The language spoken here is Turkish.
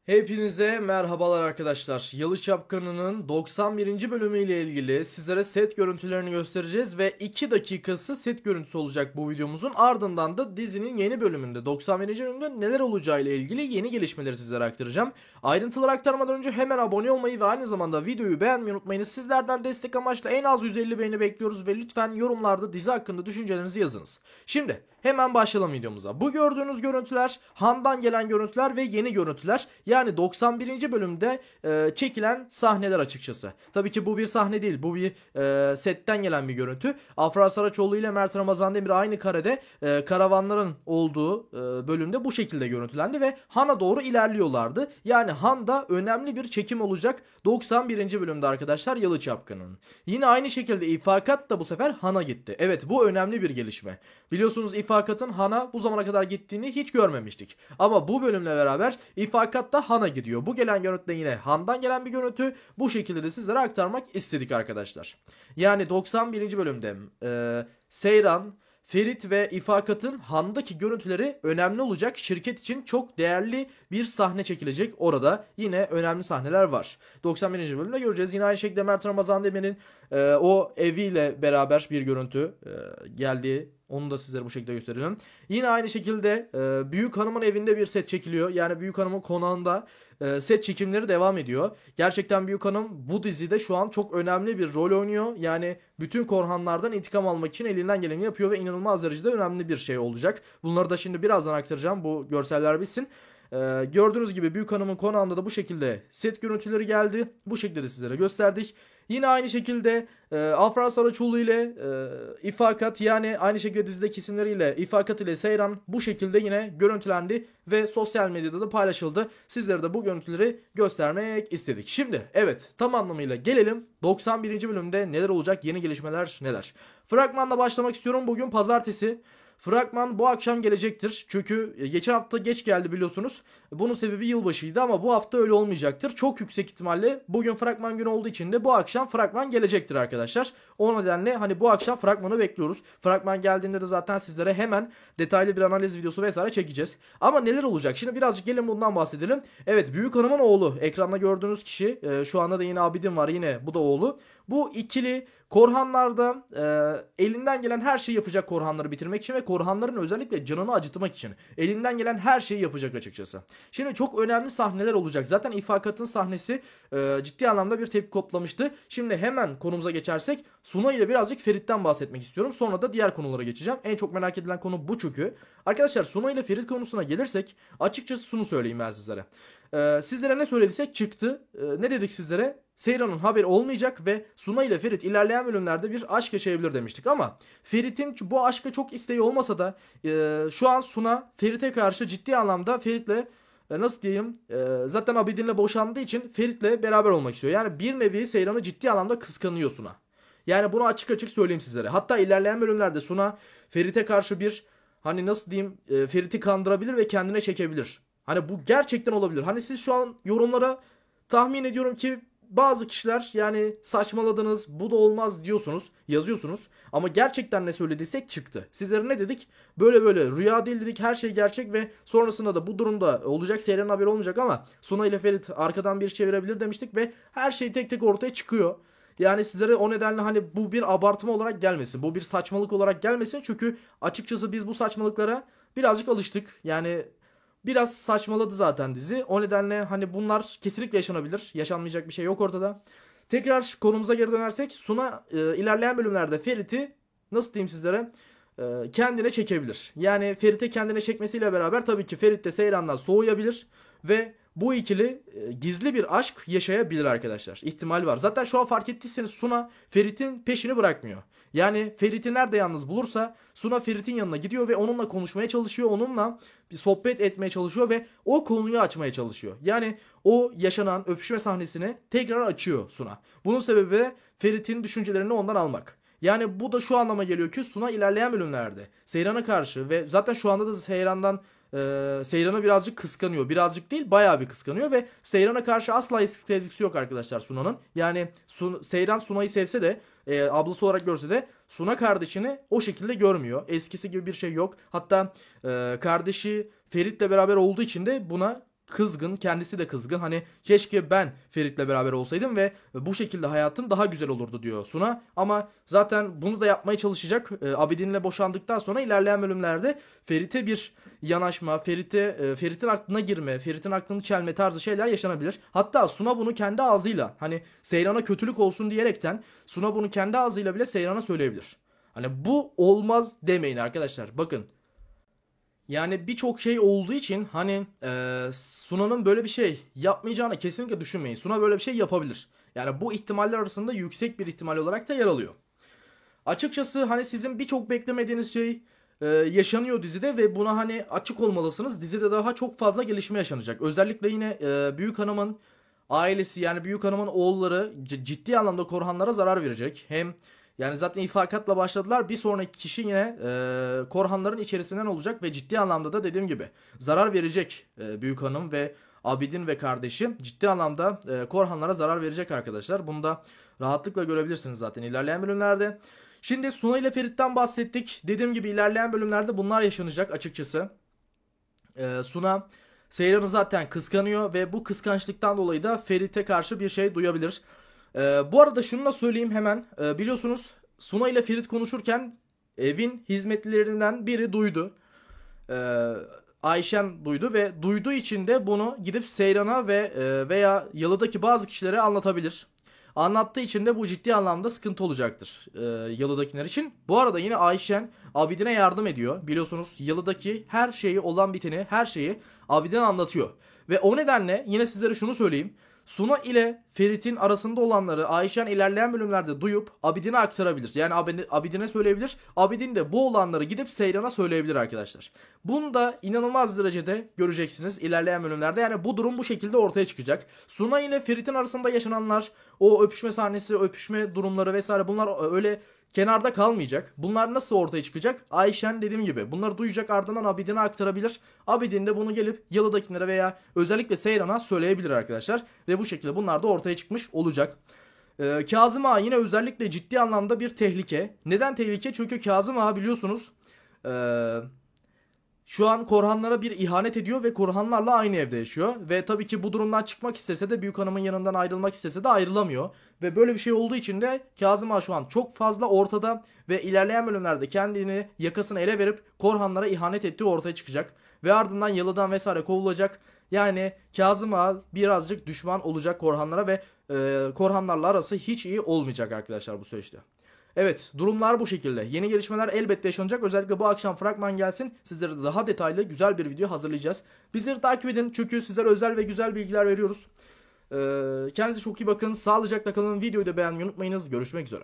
Hepinize merhabalar arkadaşlar. Yalı Çapkını'nın 91. bölümüyle ilgili sizlere set görüntülerini göstereceğiz ve 2 dakikası set görüntüsü olacak bu videomuzun. Ardından da dizinin yeni bölümünde 91. bölümde neler olacağı ile ilgili yeni gelişmeleri sizlere aktaracağım. Ayrıntıları aktarmadan önce hemen abone olmayı ve aynı zamanda videoyu beğenmeyi unutmayınız. Sizlerden destek amaçlı en az 150 beğeni bekliyoruz ve lütfen yorumlarda dizi hakkında düşüncelerinizi yazınız. Şimdi hemen başlayalım videomuza. Bu gördüğünüz görüntüler Han'dan gelen görüntüler ve yeni görüntüler. Yani 91. bölümde çekilen sahneler açıkçası. Tabii ki bu bir sahne değil. Bu bir setten gelen bir görüntü. Afra Saraçoğlu ile Mert Ramazan Demir aynı karede karavanların olduğu bölümde bu şekilde görüntülendi ve Han'a doğru ilerliyorlardı. Yani Han'da önemli bir çekim olacak 91. bölümde arkadaşlar Yalı Çapkını'nın. Yine aynı şekilde İfakat da bu sefer Han'a gitti. Evet, bu önemli bir gelişme. Biliyorsunuz İfakat'ın Han'a bu zamana kadar gittiğini hiç görmemiştik. Ama bu bölümle beraber İfakat da Han'a gidiyor. Bu gelen görüntü de yine Han'dan gelen bir görüntü. Bu şekilde de sizlere aktarmak istedik arkadaşlar. Yani 91. bölümde Seyran, Ferit ve İfakat'ın Han'daki görüntüleri önemli olacak. Şirket için çok değerli bir sahne çekilecek orada. Yine önemli sahneler var. 91. bölümde göreceğiz. Yine aynı şekilde Mert Ramazan Demir'in o eviyle beraber bir görüntü geldiği. Onu da sizlere bu şekilde gösterelim. Yine aynı şekilde Büyük Hanım'ın evinde bir set çekiliyor. Yani Büyük Hanım'ın konağında set çekimleri devam ediyor. Gerçekten Büyük Hanım bu dizide şu an çok önemli bir rol oynuyor. Yani bütün Korhanlardan intikam almak için elinden geleni yapıyor ve inanılmaz derecede önemli bir şey olacak. Bunları da şimdi birazdan aktaracağım, bu görseller bitsin. Gördüğünüz gibi Büyük Hanım'ın konağında da bu şekilde set görüntüleri geldi. Bu şekilde de sizlere gösterdik. Yine aynı şekilde Afra Saraçoğlu ile İfakat, yani aynı şekilde dizideki isimleriyle İfakat ile Seyran bu şekilde yine görüntülendi ve sosyal medyada da paylaşıldı. Sizlere de bu görüntüleri göstermek istedik. Şimdi evet, tam anlamıyla gelelim 91. bölümde neler olacak, yeni gelişmeler neler. Fragmanla başlamak istiyorum. Bugün pazartesi. Fragman bu akşam gelecektir. Çünkü geçen hafta geç geldi biliyorsunuz. Bunun sebebi yılbaşıydı ama bu hafta öyle olmayacaktır. Çok yüksek ihtimalle bugün fragman günü olduğu için de bu akşam fragman gelecektir arkadaşlar. O nedenle hani bu akşam fragmanı bekliyoruz. Fragman geldiğinde de zaten sizlere hemen detaylı bir analiz videosu vesaire çekeceğiz. Ama neler olacak? Şimdi birazcık gelin bundan bahsedelim. Evet, Büyük Hanım'ın oğlu. Ekranda gördüğünüz kişi. Şu anda da yine Abidin var. Yine bu da oğlu. Bu ikili Korhanlar'da elinden gelen her şeyi yapacak Korhanları bitirmek için ve Korhanların özellikle canını acıtmak için elinden gelen her şeyi yapacak açıkçası. Şimdi çok önemli sahneler olacak. Zaten İfakat'ın sahnesi ciddi anlamda bir tepki toplamıştı. Şimdi hemen konumuza geçersek Suna ile birazcık Ferit'ten bahsetmek istiyorum. Sonra da diğer konulara geçeceğim. En çok merak edilen konu bu çünkü. Arkadaşlar Suna ile Ferit konusuna gelirsek açıkçası şunu söyleyeyim ben sizlere. Sizlere ne söylediysek çıktı. Ne dedik sizlere? Seyran'ın haberi olmayacak ve Suna ile Ferit ilerleyen bölümlerde bir aşk yaşayabilir demiştik ama Ferit'in bu aşka çok isteği olmasa da şu an Suna Ferit'e karşı ciddi anlamda Ferit'le nasıl diyeyim, zaten Abidin'le boşandığı için Ferit'le beraber olmak istiyor. Yani bir nevi Seyran'ı ciddi anlamda kıskanıyor Suna. Yani bunu açık açık söyleyeyim sizlere. Hatta ilerleyen bölümlerde Suna Ferit'e karşı bir, hani nasıl diyeyim, Ferit'i kandırabilir ve kendine çekebilir. Hani bu gerçekten olabilir. Hani siz şu an yorumlara tahmin ediyorum ki bazı kişiler yani saçmaladınız, bu da olmaz diyorsunuz, yazıyorsunuz. Ama gerçekten ne söylediysek çıktı. Sizlere ne dedik? Böyle böyle rüya değil dedik, her şey gerçek ve sonrasında da bu durumda olacak, Seyran'ın haberi olmayacak ama Suna ile Ferit arkadan bir çevirebilir demiştik ve her şey tek tek ortaya çıkıyor. Yani sizlere o nedenle hani bu bir abartma olarak gelmesin. Bu bir saçmalık olarak gelmesin. Çünkü açıkçası biz bu saçmalıklara birazcık alıştık. Yani biraz saçmaladı zaten dizi. O nedenle hani bunlar kesinlikle yaşanabilir. Yaşanmayacak bir şey yok ortada. Tekrar konumuza geri dönersek Suna ilerleyen bölümlerde Ferit'i nasıl diyeyim sizlere, kendine çekebilir. Yani Ferit'e kendine çekmesiyle beraber tabii ki Ferit de Seyran'dan soğuyabilir ve bu ikili gizli bir aşk yaşayabilir arkadaşlar. İhtimal var. Zaten şu an fark ettiyseniz Suna Ferit'in peşini bırakmıyor. Yani Ferit'i nerede yalnız bulursa Suna Ferit'in yanına gidiyor ve onunla konuşmaya çalışıyor. Onunla bir sohbet etmeye çalışıyor ve o konuyu açmaya çalışıyor. Yani o yaşanan öpüşme sahnesini tekrar açıyor Suna. Bunun sebebi de Ferit'in düşüncelerini ondan almak. Yani bu da şu anlama geliyor ki Suna ilerleyen bölümlerde Seyran'a karşı ve zaten şu anda da Seyran'ı birazcık kıskanıyor. Birazcık değil, bayağı bir kıskanıyor ve Seyran'a karşı asla eski sevgisi yok arkadaşlar Suna'nın. Yani Seyran Suna'yı sevse de ablası olarak görse de Suna kardeşini o şekilde görmüyor. Eskisi gibi bir şey yok. Hatta kardeşi Ferit'le beraber olduğu için de buna kızgın, kendisi de kızgın. Hani keşke ben Ferit'le beraber olsaydım ve bu şekilde hayatım daha güzel olurdu diyor Suna. Ama zaten bunu da yapmaya çalışacak. Abidin'le boşandıktan sonra ilerleyen bölümlerde Ferit'e bir yanaşma, Ferit'in aklına girme, Ferit'in aklını çelme tarzı şeyler yaşanabilir. Hatta Suna bunu kendi ağzıyla, hani Seyran'a kötülük olsun diyerekten Suna bunu kendi ağzıyla bile Seyran'a söyleyebilir. Hani bu olmaz demeyin arkadaşlar. Bakın. Yani birçok şey olduğu için hani Suna'nın böyle bir şey yapmayacağını kesinlikle düşünmeyin. Suna böyle bir şey yapabilir. Yani bu ihtimaller arasında yüksek bir ihtimal olarak da yer alıyor. Açıkçası hani sizin birçok beklemediğiniz şey yaşanıyor dizide ve buna hani açık olmalısınız. Dizide daha çok fazla gelişme yaşanacak. Özellikle yine Büyük Hanım'ın ailesi, yani Büyük Hanım'ın oğulları ciddi anlamda Korhanlara zarar verecek. Hem yani zaten ifakatla başladılar. Bir sonraki kişi yine Korhanların içerisinden olacak ve ciddi anlamda da dediğim gibi zarar verecek Büyük Hanım ve Abidin ve kardeşi. Ciddi anlamda Korhanlara zarar verecek arkadaşlar. Bunu da rahatlıkla görebilirsiniz zaten ilerleyen bölümlerde. Şimdi Suna ile Ferit'ten bahsettik. Dediğim gibi ilerleyen bölümlerde bunlar yaşanacak açıkçası. Suna Seyran'ı zaten kıskanıyor ve bu kıskançlıktan dolayı da Ferit'e karşı bir şey duyabilir. Bu arada şunu da söyleyeyim hemen. Biliyorsunuz Suna ile Ferit konuşurken evin hizmetlilerinden biri duydu. Ayşen duydu ve duyduğu için de bunu gidip Seyran'a ve veya Yalı'daki bazı kişilere anlatabilir. Anlattığı için de bu ciddi anlamda sıkıntı olacaktır Yalı'dakiler için. Bu arada yine Ayşen Abidin'e yardım ediyor. Biliyorsunuz Yalı'daki her şeyi, olan biteni, her şeyi Abidin anlatıyor. Ve o nedenle yine sizlere şunu söyleyeyim. Suna ile Ferit'in arasında olanları Ayşen ilerleyen bölümlerde duyup Abidin'e aktarabilir. Yani Abidin'e söyleyebilir. Abidin de bu olanları gidip Seyran'a söyleyebilir arkadaşlar. Bunu da inanılmaz derecede göreceksiniz ilerleyen bölümlerde. Yani bu durum bu şekilde ortaya çıkacak. Suna ile Ferit'in arasında yaşananlar, o öpüşme sahnesi, öpüşme durumları vesaire, bunlar öyle kenarda kalmayacak. Bunlar nasıl ortaya çıkacak? Ayşen dediğim gibi bunları duyacak, ardından Abidin'e aktarabilir. Abidin de bunu gelip Yalı'dakilere veya özellikle Seyran'a söyleyebilir arkadaşlar. Ve bu şekilde bunlar da ortaya çıkmış olacak. Kazım Ağa yine özellikle ciddi anlamda bir tehlike. Neden tehlike? Çünkü Kazım Ağa biliyorsunuz şu an Korhanlara bir ihanet ediyor ve Korhanlarla aynı evde yaşıyor. Ve tabii ki bu durumdan çıkmak istese de, Büyük Hanım'ın yanından ayrılmak istese de ayrılamıyor. Ve böyle bir şey olduğu için de Kazım Ağa şu an çok fazla ortada ve ilerleyen bölümlerde kendini, yakasını ele verip Korhanlara ihanet ettiği ortaya çıkacak. Ve ardından Yalı'dan vesaire kovulacak. Yani Kazım Ağa birazcık düşman olacak Korhanlara ve Korhanlarla arası hiç iyi olmayacak arkadaşlar bu süreçte. Evet, durumlar bu şekilde. Yeni gelişmeler elbette yaşanacak. Özellikle bu akşam fragman gelsin. Sizlere daha detaylı güzel bir video hazırlayacağız. Bizleri takip edin çünkü sizlere özel ve güzel bilgiler veriyoruz. Kendinize çok iyi bakın. Sağlıcakla kalın. Videoyu da beğenmeyi unutmayınız. Görüşmek üzere.